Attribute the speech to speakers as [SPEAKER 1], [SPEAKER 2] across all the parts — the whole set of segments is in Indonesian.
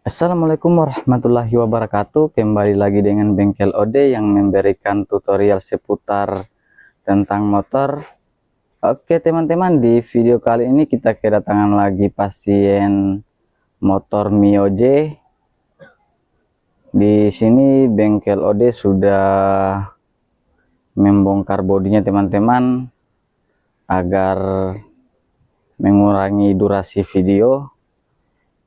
[SPEAKER 1] Assalamualaikum warahmatullahi wabarakatuh. Kembali lagi dengan Bengkel OD yang memberikan tutorial seputar tentang motor. Oke teman-teman, di video kali ini kita kedatangan lagi pasien motor Mio J. Di sini Bengkel OD sudah membongkar bodinya teman-teman agar mengurangi durasi video.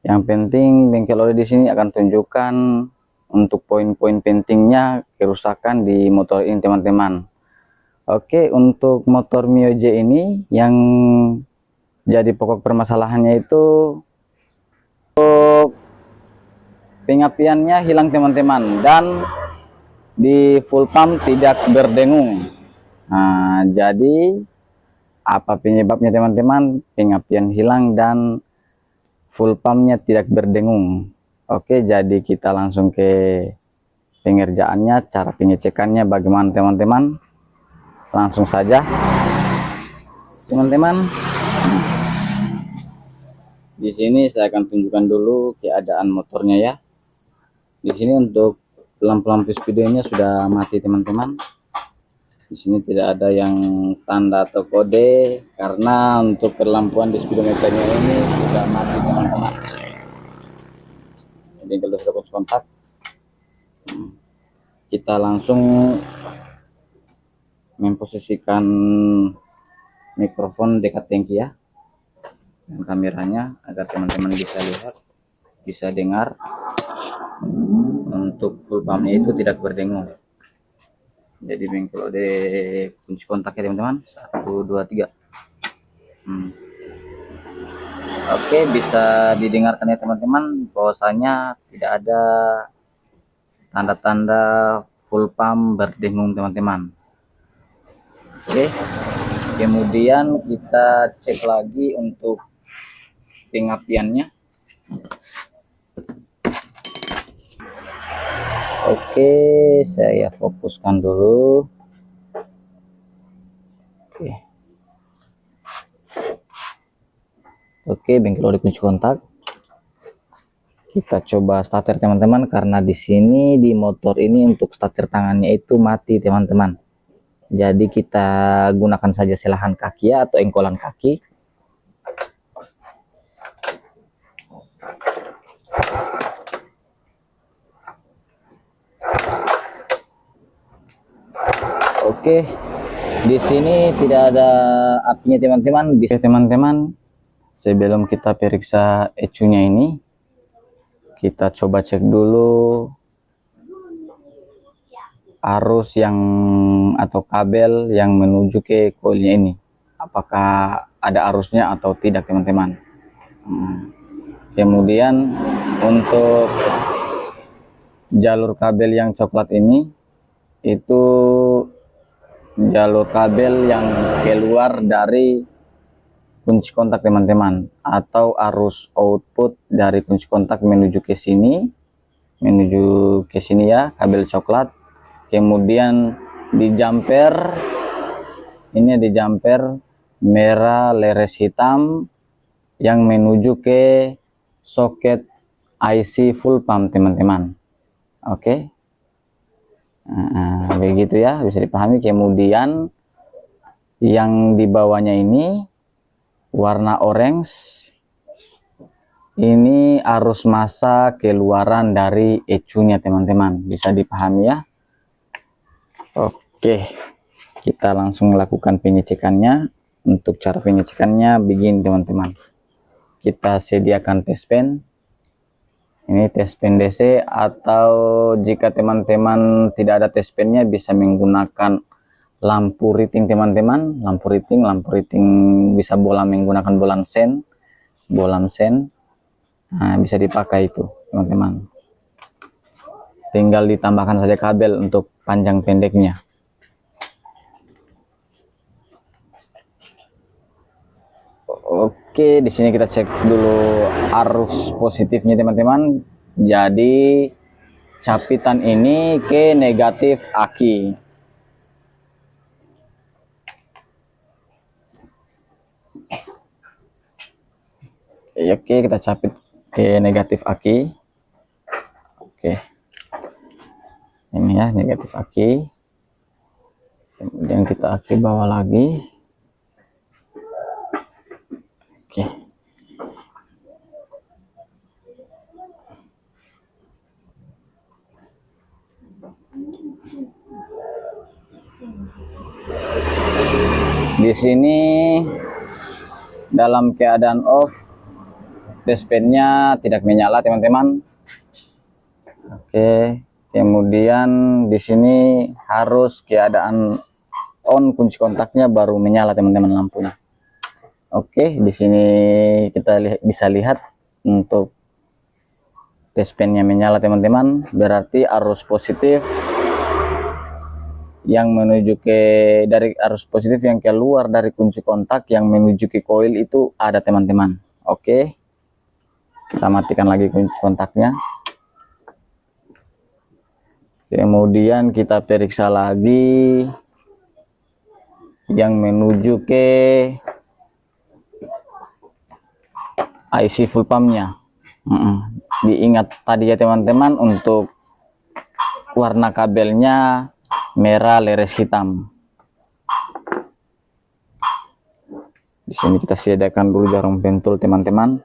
[SPEAKER 1] Yang penting Bengkel OD di sini akan tunjukkan untuk poin-poin pentingnya kerusakan di motor ini teman-teman. Oke, untuk motor Mio J ini yang jadi pokok permasalahannya itu untuk pengapiannya hilang teman-teman, dan di full pump tidak berdengung. Nah, jadi apa penyebabnya teman-teman? Pengapian hilang dan full pumpnya tidak berdengung. Oke, jadi kita langsung ke pengerjaannya. Cara pengecekannya bagaimana teman-teman? Langsung saja teman-teman. Di sini saya akan tunjukkan dulu keadaan motornya ya. Di sini untuk lampu-lampu speedonya sudah mati teman-teman. Di sini tidak ada yang tanda atau kode karena untuk perlampuan di speedometernya ini sudah mati teman-teman. Jadi kalau sudah kontak, kita langsung memposisikan mikrofon dekat tangki ya, dan kameranya agar teman-teman bisa lihat, bisa dengar. Untuk full pumpnya itu tidak berdengung. Jadi Bengkel OD kunci kontaknya teman-teman, 1 2 3. Oke, bisa didengarkan ya teman-teman, bahwasanya tidak ada tanda-tanda full pump berdengung teman-teman. Oke, kemudian kita cek lagi untuk pengapiannya. Oke, saya fokuskan dulu. Oke, Bengkel OD kunci kontak. Kita coba starter teman-teman, karena di sini di motor ini untuk starter tangannya itu mati teman-teman. Jadi kita gunakan saja selahan kaki ya, atau engkolan kaki. Oke, di sini tidak ada apinya teman-teman. Bisa teman-teman, sebelum kita periksa ECU-nya ini, kita coba cek dulu arus yang atau kabel yang menuju ke koilnya ini, apakah ada arusnya atau tidak teman-teman. Kemudian untuk jalur kabel yang coklat ini, itu jalur kabel yang keluar dari kunci kontak teman-teman, atau arus output dari kunci kontak menuju ke sini, ya, kabel coklat. Kemudian di jumper ini, di jumper merah leres hitam yang menuju ke soket IC full pump teman-teman. Oke, nah, begitu ya, bisa dipahami. Kemudian yang di bawahnya ini warna orange, ini arus massa keluaran dari ECU-nya teman-teman, bisa dipahami ya. Oke, kita langsung lakukan pengecekannya. Untuk cara pengecekannya begini teman-teman, kita sediakan test pen. Ini test pen DC, atau jika teman-teman tidak ada test pennya bisa menggunakan lampu riting teman-teman. Lampu riting bisa bolam, menggunakan bolam sen. Nah, bisa dipakai itu teman-teman. Tinggal ditambahkan saja kabel untuk panjang pendeknya. Oke, di sini kita cek dulu arus positifnya teman-teman. Jadi capitan ini ke negatif aki. Oke, kita capit ke negatif aki. Oke, ini ya negatif aki, kemudian kita aki bawah lagi. Oke, di sini dalam keadaan off, dashpan-nya tidak menyala teman-teman. Oke, kemudian di sini harus keadaan on, kunci kontaknya baru menyala teman-teman lampunya. Oke, di sini kita bisa lihat untuk dashpan-nya menyala teman-teman, berarti arus positif yang menuju ke arus positif yang keluar dari kunci kontak yang menuju ke koil itu ada teman-teman. Oke, kita matikan lagi kunci kontaknya, kemudian kita periksa lagi yang menuju ke IC full pumpnya. Diingat tadi ya teman-teman, untuk warna kabelnya merah leres hitam. Di sini kita sediakan dulu jarum pentul teman-teman.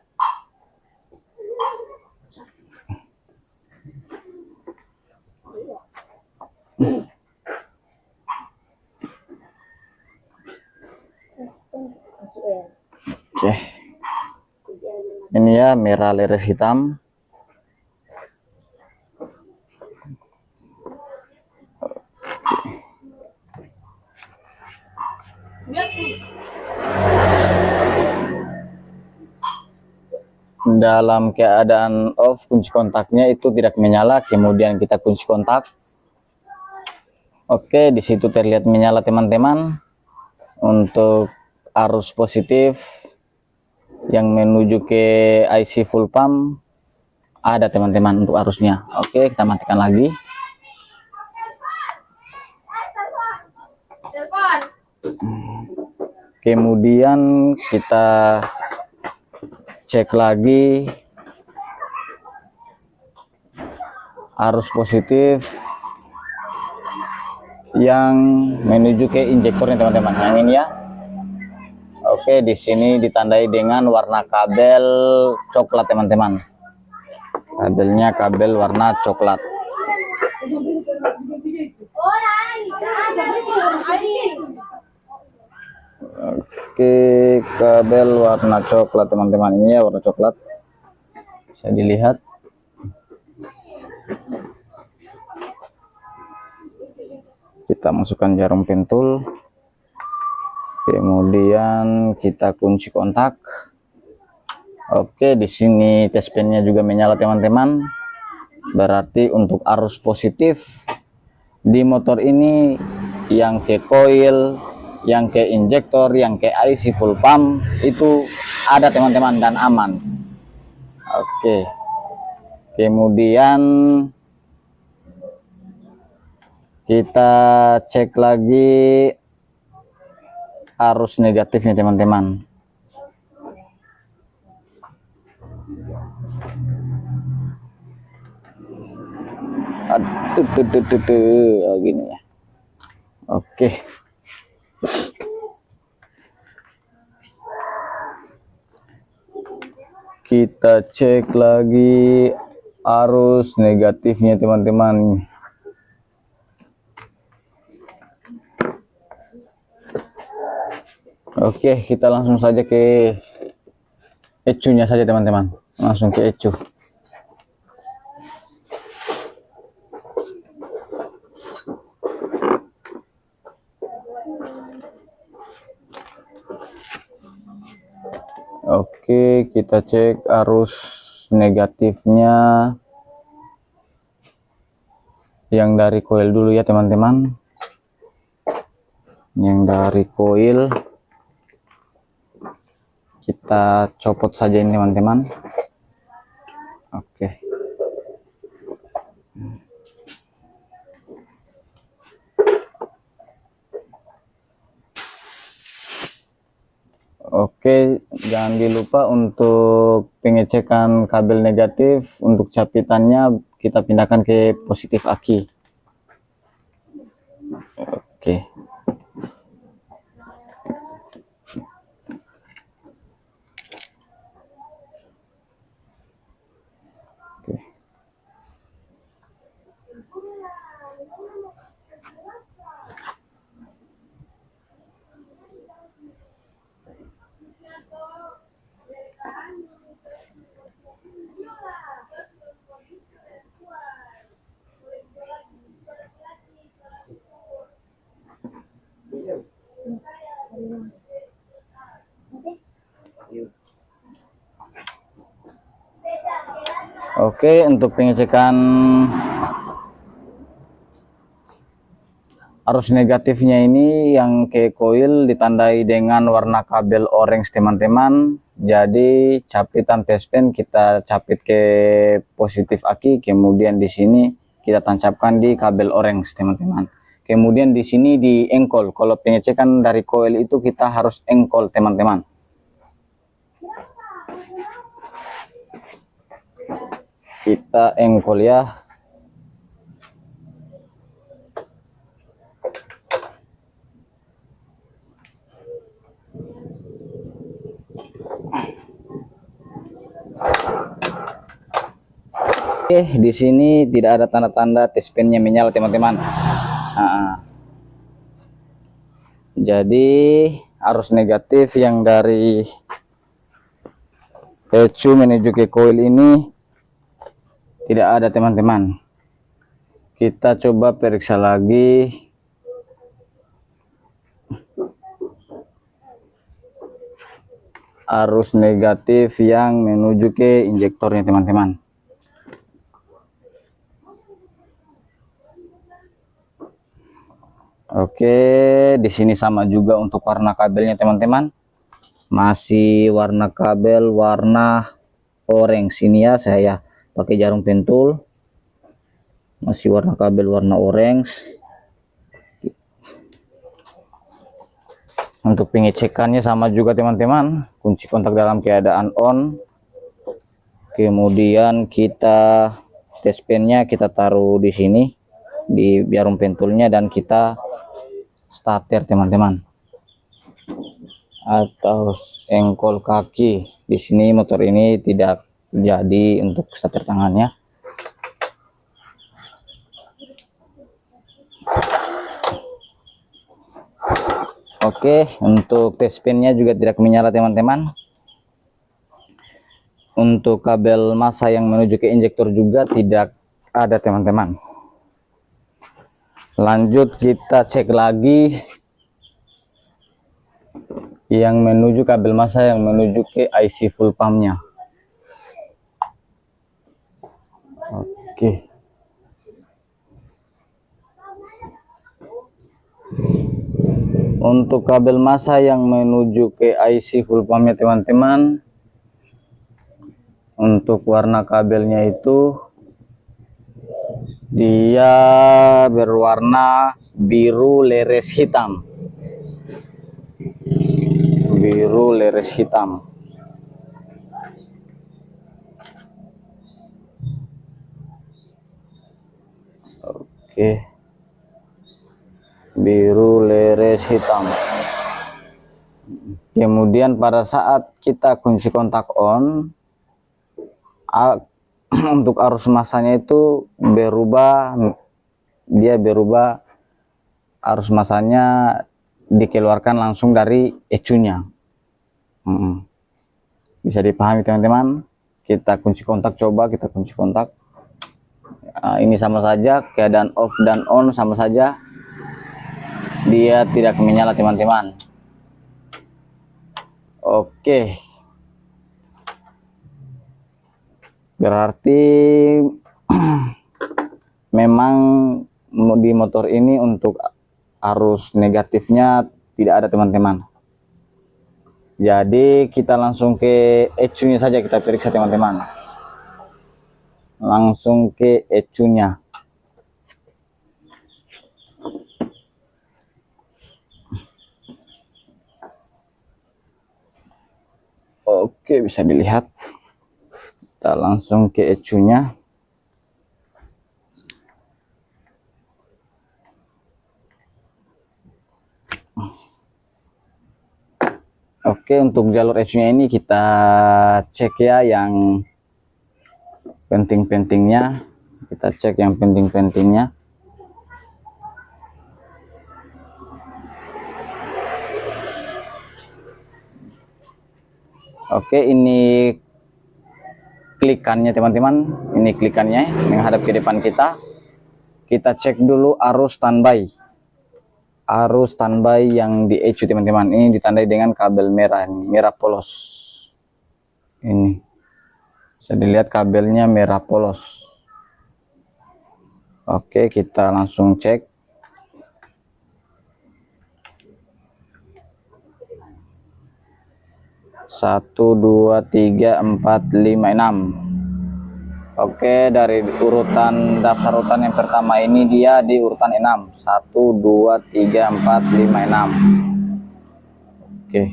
[SPEAKER 1] Oke, ini ya merah leres hitam. Dalam keadaan off, kunci kontaknya itu tidak menyala, kemudian kita kunci kontak. Oke, di situ terlihat menyala teman-teman. Untuk arus positif yang menuju ke IC full pump ada teman-teman untuk arusnya. Oke, kita matikan lagi. Kemudian kita cek lagi arus positif yang menuju ke injektornya teman-teman, yang ini ya. Oke, di sini ditandai dengan warna kabel coklat teman-teman. Kabelnya kabel warna coklat. Oke, kabel warna coklat teman-teman, ini ya warna coklat, bisa dilihat. Kita masukkan jarum pentul, kemudian kita kunci kontak. Oke, di sini dashpan-nya juga menyala teman-teman, berarti untuk arus positif di motor ini yang ke koil, yang ke injektor, yang ke IC full pump itu ada teman-teman dan aman. Oke, kemudian kita cek lagi arus negatifnya teman-teman. Aduh, gini ya. Oke. Kita cek lagi arus negatifnya teman-teman. Oke, kita langsung saja ke ecunya saja teman-teman. Langsung ke ecu. Oke, kita cek arus negatifnya yang dari koil dulu ya teman-teman. Yang dari koil kita copot saja ini teman-teman. Oke. Oke, jangan dilupa untuk pengecekan kabel negatif. Untuk capitannya kita pindahkan ke positif aki. Oke. Oke, untuk pengecekan arus negatifnya ini yang ke coil ditandai dengan warna kabel orange teman-teman. Jadi capitan tespen kita capit ke positif aki, kemudian di sini kita tancapkan di kabel orange teman-teman. Kemudian di sini di engkol. Kalau pengecekan dari coil itu kita harus engkol teman-teman. Kita engkol ya. Oke, di sini tidak ada tanda-tanda tespennya menyala teman-teman. Jadi arus negatif yang dari ECU menuju ke coil ini tidak ada teman-teman. Kita coba periksa lagi. Arus negatif yang menuju ke injektornya teman-teman. Oke, di sini sama juga untuk warna kabelnya teman-teman. Masih warna kabel warna orange ini ya, saya pakai jarum pentul. Masih warna kabel warna orange. Untuk pengecekannya sama juga teman-teman, kunci kontak dalam keadaan on. Kemudian kita tespennya kita taruh di sini di jarum pentulnya dan kita starter teman-teman, atau engkol kaki. Di sini motor ini tidak jadi untuk starter tangannya. Oke, untuk tespennya juga tidak menyala teman-teman. Untuk kabel massa yang menuju ke injektor juga tidak ada teman-teman. Lanjut kita cek lagi yang menuju kabel massa yang menuju ke IC full pumpnya. Oke. Untuk kabel massa yang menuju ke IC full pumpnya teman-teman, untuk warna kabelnya itu dia berwarna biru leres hitam. Biru leres hitam. Oke. Biru leres hitam. Kemudian pada saat kita kunci kontak on, untuk arus massanya itu berubah, dia berubah, arus massanya dikeluarkan langsung dari ECU-nya. Bisa dipahami teman-teman. Kita kunci kontak, coba kita kunci kontak. Ini sama saja, keadaan off dan on sama saja, dia tidak menyala teman-teman. Oke, berarti memang di motor ini untuk arus negatifnya tidak ada teman-teman. Jadi kita langsung ke ECU-nya saja kita periksa teman-teman. Langsung ke ECU-nya. Oke, bisa dilihat. Kita langsung ke ECU-nya. Oke, untuk jalur ECU-nya ini kita cek ya yang penting-pentingnya. Kita cek yang penting-pentingnya. Oke, ini klikannya teman-teman. Ini klikannya menghadap ke depan kita. Kita cek dulu arus standby. Arus standby yang di ECU teman-teman. Ini ditandai dengan kabel merah, ini merah polos. Ini bisa dilihat kabelnya merah polos. Oke, kita langsung cek. Satu, dua, tiga, empat, lima, enam. Oke, dari urutan daftar urutan yang pertama ini dia di urutan 6. 1 2 3 4 5 6. Oke.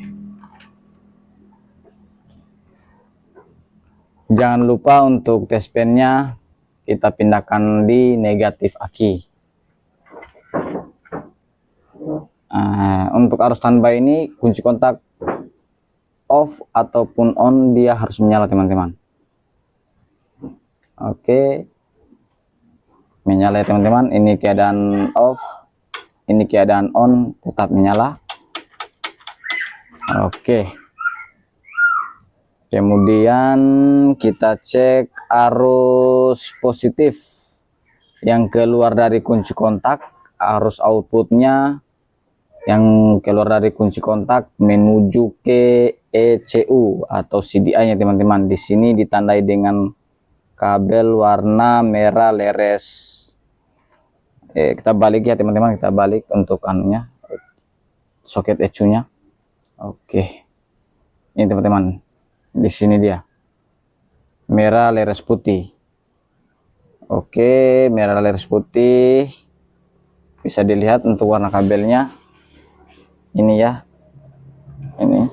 [SPEAKER 1] Jangan lupa untuk tes pennya kita pindahkan di negatif aki. Untuk arus standby ini kunci kontak off ataupun on dia harus menyala teman-teman. Oke, menyala ya teman-teman. Ini keadaan off, ini keadaan on, tetap menyala. Oke, kemudian kita cek arus positif yang keluar dari kunci kontak, arus outputnya yang keluar dari kunci kontak menuju ke ECU atau CDI nya teman-teman. Di sini ditandai dengan kabel warna merah leres. Kita balik ya teman-teman, kita balik untuk anunya, soket ECU nya. Oke, ini teman-teman, di sini dia merah leres putih. Oke, merah leres putih bisa dilihat untuk warna kabelnya. Ini ya, ini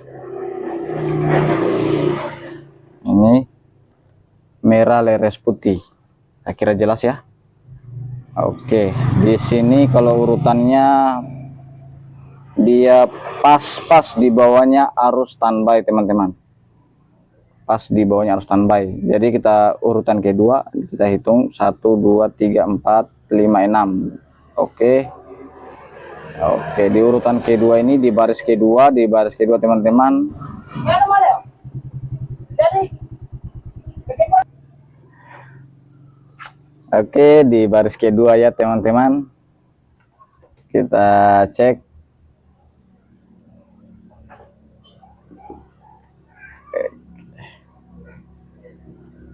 [SPEAKER 1] merah leres putih. Saya kira jelas ya. Oke, di sini kalau urutannya dia pas di bawahnya arus standby teman-teman. Pas di bawahnya arus standby. Jadi kita urutan kedua kita hitung 1 2 3 4 5 6. Oke. Oke, di urutan kedua ini di baris kedua, teman-teman. Oke, di baris kedua ya teman-teman. Kita cek.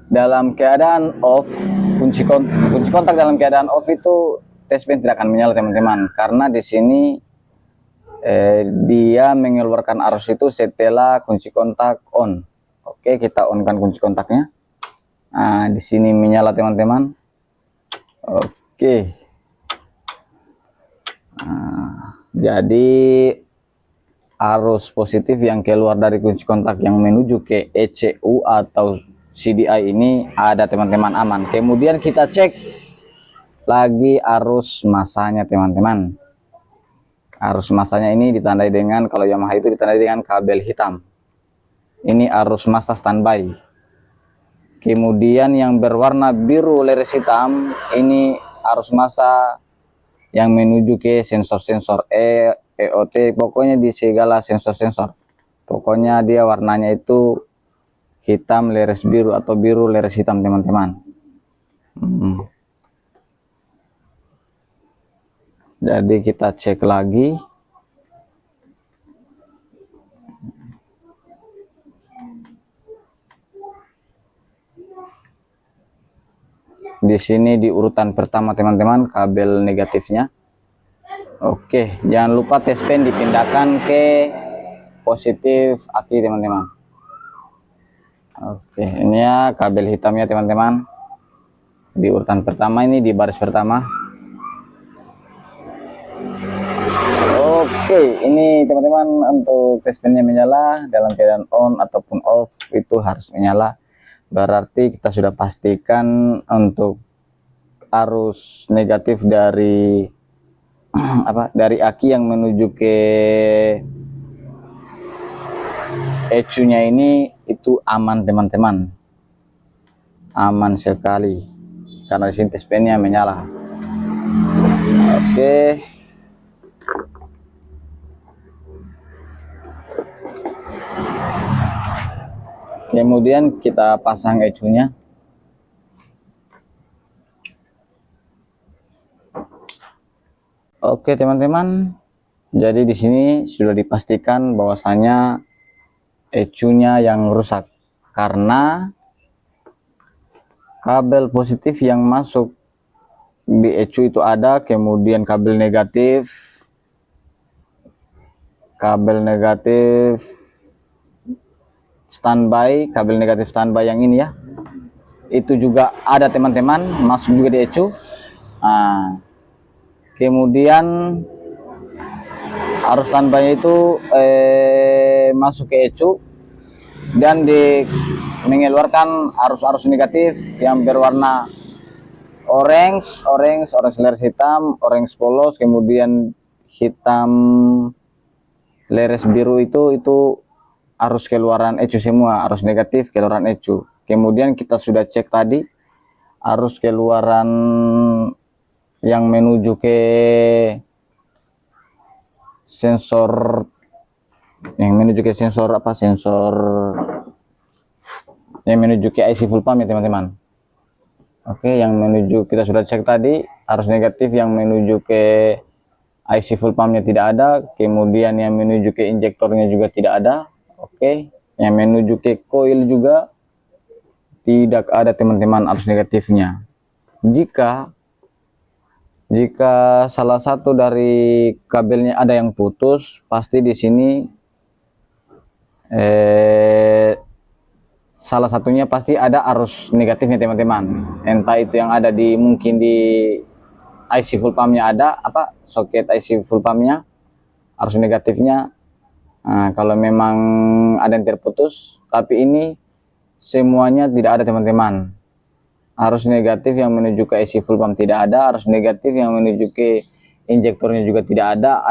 [SPEAKER 1] Dalam keadaan off, kunci kontak dalam keadaan off itu tes pen tidak akan menyala teman-teman, karena di sini dia mengeluarkan arus itu setelah kunci kontak on. Oke, kita on kan kunci kontaknya. Nah, di sini menyala teman-teman. Oke. Nah, jadi arus positif yang keluar dari kunci kontak yang menuju ke ECU atau CDI ini ada teman-teman, aman. Kemudian kita cek lagi arus masanya teman-teman. Arus masanya ini ditandai dengan, kalau Yamaha itu ditandai dengan kabel hitam. Ini arus massa standby. Kemudian yang berwarna biru leres hitam ini arus massa yang menuju ke sensor-sensor EOT, pokoknya di segala sensor-sensor. Pokoknya dia warnanya itu hitam leres biru atau biru leres hitam teman-teman. Jadi kita cek lagi. Di sini di urutan pertama teman-teman kabel negatifnya. Oke, jangan lupa tes pen dipindahkan ke positif aki teman-teman. Oke, ini ya kabel hitamnya teman-teman. Di urutan pertama ini di baris pertama. Oke, ini teman-teman untuk tes pennya menyala dalam keadaan on ataupun off itu harus menyala. Berarti kita sudah pastikan untuk arus negatif dari dari aki yang menuju ke ECU-nya ini itu aman teman-teman, aman sekali karena di sini TSP-nya menyala. Oke. Kemudian kita pasang ECU-nya. Oke teman-teman, jadi di sini sudah dipastikan bahwasanya ECU-nya yang rusak karena kabel positif yang masuk di ECU itu ada, kemudian kabel negatif standby yang ini ya, itu juga ada teman-teman, masuk juga di ECU. Nah, kemudian arus standby itu masuk ke ECU dan mengeluarkan arus negatif yang berwarna orange leres hitam, orange polos, kemudian hitam leres biru, itu arus keluaran ECU semua, arus negatif keluaran ECU. Kemudian kita sudah cek tadi arus keluaran yang menuju ke sensor yang menuju ke IC full pump ya teman-teman. Oke, yang menuju kita sudah cek tadi, arus negatif yang menuju ke IC full pumpnya tidak ada, kemudian yang menuju ke injektornya juga tidak ada. Oke, yang menuju ke coil juga tidak ada teman-teman arus negatifnya. Jika salah satu dari kabelnya ada yang putus, pasti di sini salah satunya pasti ada arus negatifnya teman-teman. Entah itu yang ada mungkin di IC full pumpnya ada soket IC full pumpnya arus negatifnya. Nah, kalau memang ada yang terputus, tapi ini semuanya tidak ada teman-teman. Arus negatif yang menuju ke IC full pump tidak ada, arus negatif yang menuju ke injektornya juga tidak ada,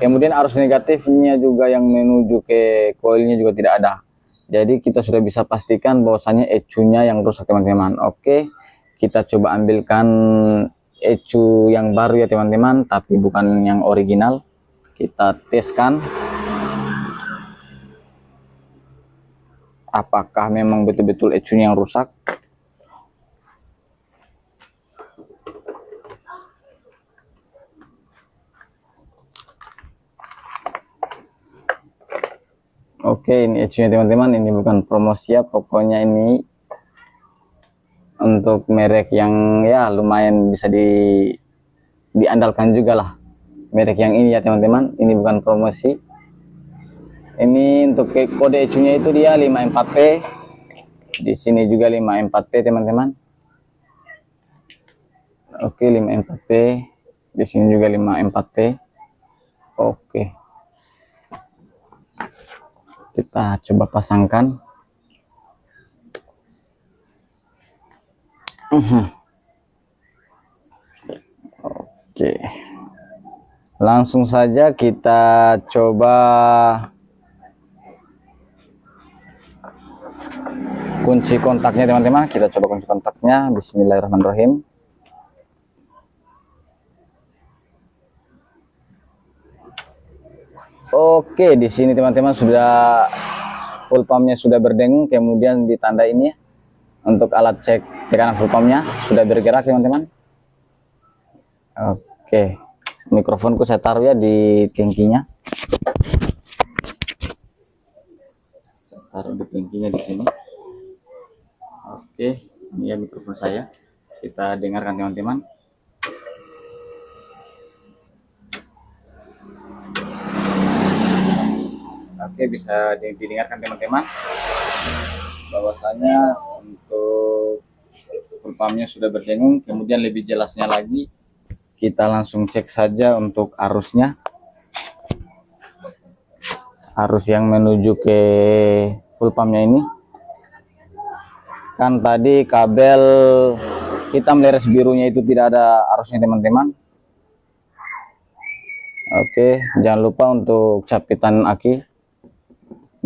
[SPEAKER 1] kemudian arus negatifnya juga yang menuju ke coilnya juga tidak ada. Jadi kita sudah bisa pastikan bahwasanya ECU-nya yang rusak teman-teman. Oke, kita coba ambilkan ECU yang baru ya teman-teman, tapi bukan yang original. Kita teskan apakah memang betul-betul ECU-nya yang rusak. Oke, ini ECU-nya teman-teman, ini bukan promosi ya, pokoknya ini untuk merek yang ya lumayan bisa diandalkan juga lah, merek yang ini ya teman-teman. Ini bukan promosi. Ini untuk kode ECU-nya itu dia 54P. Di sini juga 54P teman-teman. Oke, 54P. Di sini juga 54P. Oke. Kita coba pasangkan. Oke. Langsung saja kita coba kunci kontaknya teman-teman. Kita coba kunci kontaknya. Bismillahirrahmanirrahim. Oke, di sini teman-teman sudah full pumpnya sudah berdengung, kemudian ditanda ini ya, untuk alat cek tekanan full pumpnya sudah bergerak teman-teman. Oke, mikrofonku saya taruh ya di tangkinya. Saya taruh di tangkinya di sini. Oke, ini ya mikrofon saya. Kita dengarkan teman-teman. Oke, bisa didengarkan teman-teman bahwasanya untuk full pumpnya sudah berdengung. Kemudian lebih jelasnya lagi, kita langsung cek saja untuk arusnya. Arus yang menuju ke full pumpnya ini kan tadi kabel hitam leres birunya itu tidak ada arusnya teman-teman. Oke, jangan lupa untuk capitan aki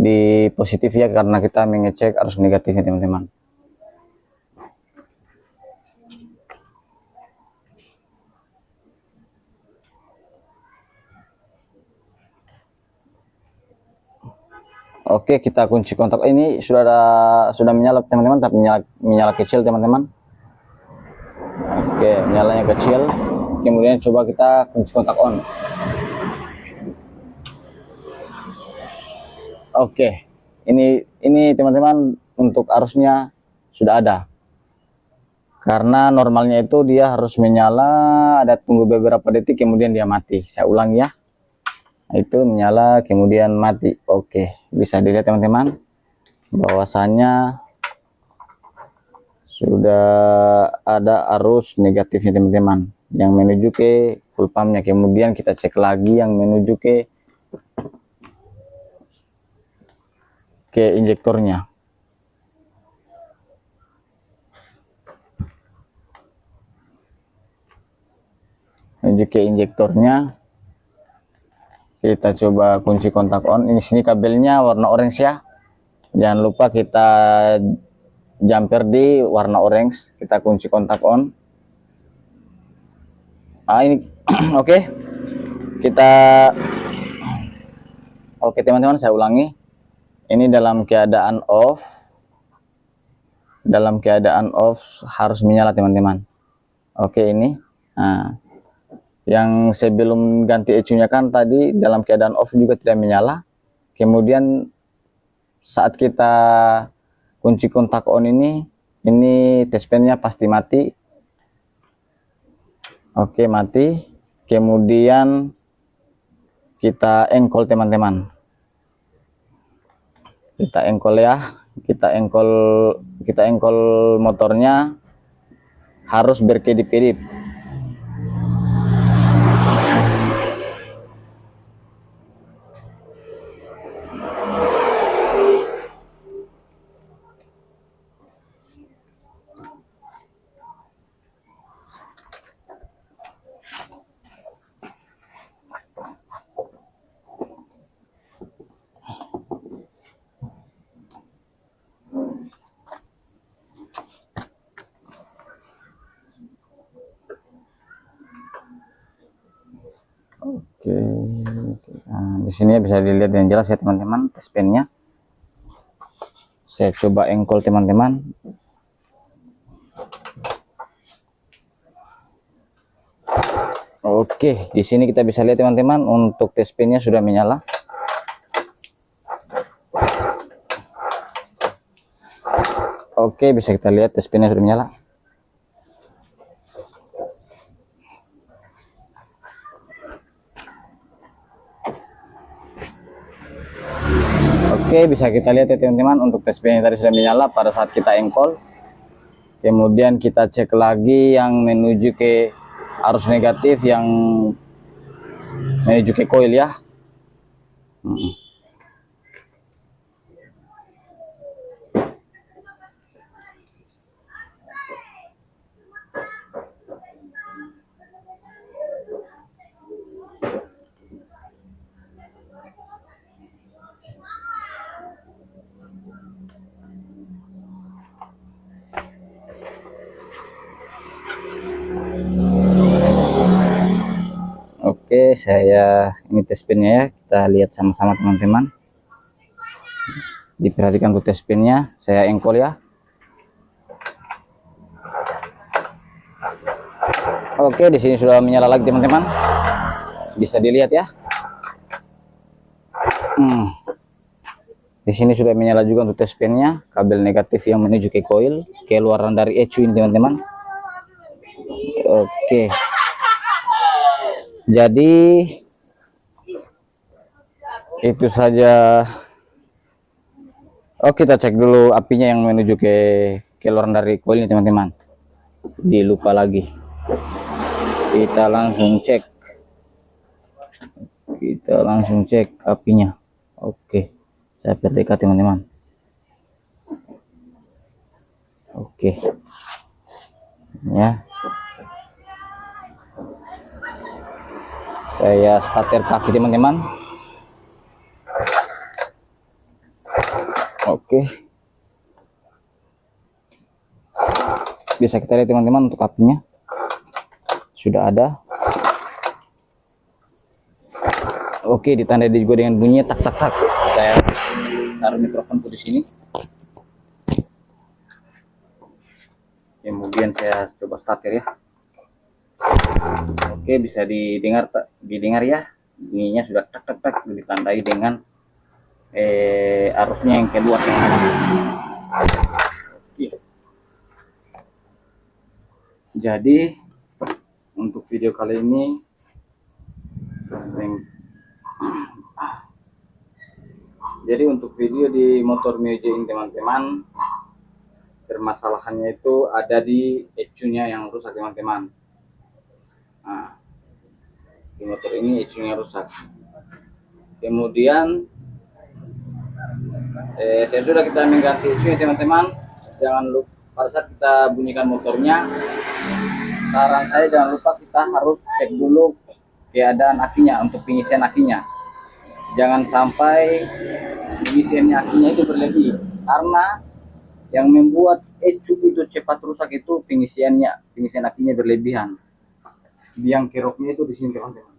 [SPEAKER 1] di positif ya, karena kita mengecek arus negatifnya teman-teman. Oke, kita kunci kontak. Ini sudah menyala teman-teman, tapi menyala kecil teman-teman. Oke, nyalanya kecil. Kemudian coba kita kunci kontak on. Oke, ini teman-teman untuk arusnya sudah ada. Karena normalnya itu dia harus menyala, ada tunggu beberapa detik kemudian dia mati. Saya ulang ya. Itu menyala kemudian mati. Oke, bisa dilihat teman-teman bahwasannya sudah ada arus negatifnya teman-teman yang menuju ke full pumpnya. Kemudian kita cek lagi yang menuju ke injektornya. Menuju ke injektornya, kita coba kunci kontak on. Ini sini kabelnya warna orange ya, jangan lupa kita jumper di warna orange. Kita kunci kontak on. Ini oke. Oke teman-teman, saya ulangi. Ini dalam keadaan off, harus menyala teman-teman. Oke, ini yang sebelum ganti ECU-nya kan tadi dalam keadaan off juga tidak menyala. Kemudian saat kita kunci kontak on ini testpennya pasti mati. Oke, mati. Kemudian kita engkol teman-teman. Kita engkol ya. Kita engkol motornya harus berkedip-kedip. Oke. Nah, di sini bisa dilihat dengan jelas ya teman-teman testpennya. Saya coba engkol teman-teman. Oke, di sini kita bisa lihat teman-teman untuk testpennya sudah menyala. Oke, bisa kita lihat testpennya sudah menyala. Oke, bisa kita lihat ya teman-teman untuk testpennya tadi sudah menyala pada saat kita engkol. Kemudian kita cek lagi yang menuju ke arus negatif, yang menuju ke coil ya. Oke, ini testpennya ya, kita lihat sama-sama teman-teman. Diperhatikan untuk testpennya, saya engkol ya. Oke, di sini sudah menyala lagi teman-teman, bisa dilihat ya. Di sini sudah menyala juga untuk testpennya, kabel negatif yang menuju ke coil, keluaran dari ECU ini teman-teman. Oke. Jadi itu saja. Oh, kita cek dulu apinya yang menuju ke keluaran dari coil ini teman-teman. Dilupa lagi. Kita langsung cek apinya. Oke, saya perdekat teman-teman. Oke ya, saya starter kaki teman-teman. Oke, bisa kita lihat teman-teman, untuk apinya sudah ada. Oke, ditandai juga dengan bunyi tak tak tak. Saya taruh mikrofonku di sini, kemudian saya coba starter ya. Oke, bisa didengar ya, bunyinya sudah tak tak tak, ditandai dengan arusnya yang keluar. Oke. Jadi untuk video kali ini untuk video di motor Miojo ini teman-teman, permasalahannya itu ada di ECU-nya yang rusak teman-teman. Nah, di motor ini ECU-nya rusak. Kemudian saya sudah kita mengganti ECU teman-teman. Jangan lupa pada saat kita bunyikan motornya, saran saya jangan lupa kita harus cek dulu keadaan akinya untuk pengisian akinya. Jangan sampai pengisian akinya itu berlebih, karena yang membuat ECU itu cepat rusak itu pengisian akinya berlebihan. Biang keroknya itu di sini teman-teman.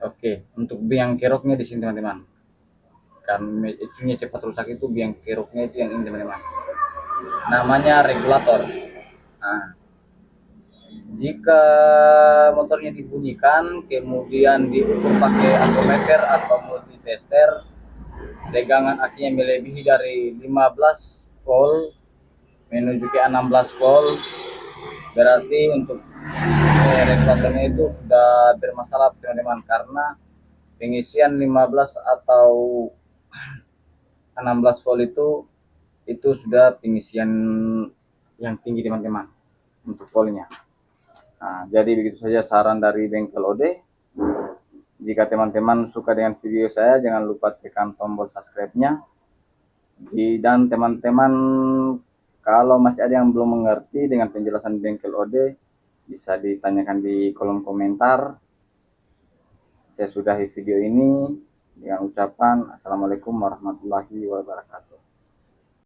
[SPEAKER 1] Oke, untuk biang keroknya di sini teman-teman. Karena ECU-nya cepat rusak itu biang keroknya itu yang ini teman-teman. Namanya regulator. Nah, jika motornya dibunyikan kemudian diukur pakai ampermeter atau multitester, tegangan akinya melebihi dari 15 volt menuju ke 16 volt, berarti untuk regulatornya itu sudah bermasalah teman-teman, karena pengisian 15 atau 16 volt itu sudah pengisian yang tinggi teman-teman untuk voltnya. Nah, jadi begitu saja saran dari bengkel OD. Jika teman-teman suka dengan video saya, jangan lupa tekan tombol subscribe-nya. Dan teman-teman kalau masih ada yang belum mengerti dengan penjelasan bengkel OD, bisa ditanyakan di kolom komentar. Saya sudahi video ini dengan ucapan Assalamualaikum warahmatullahi wabarakatuh.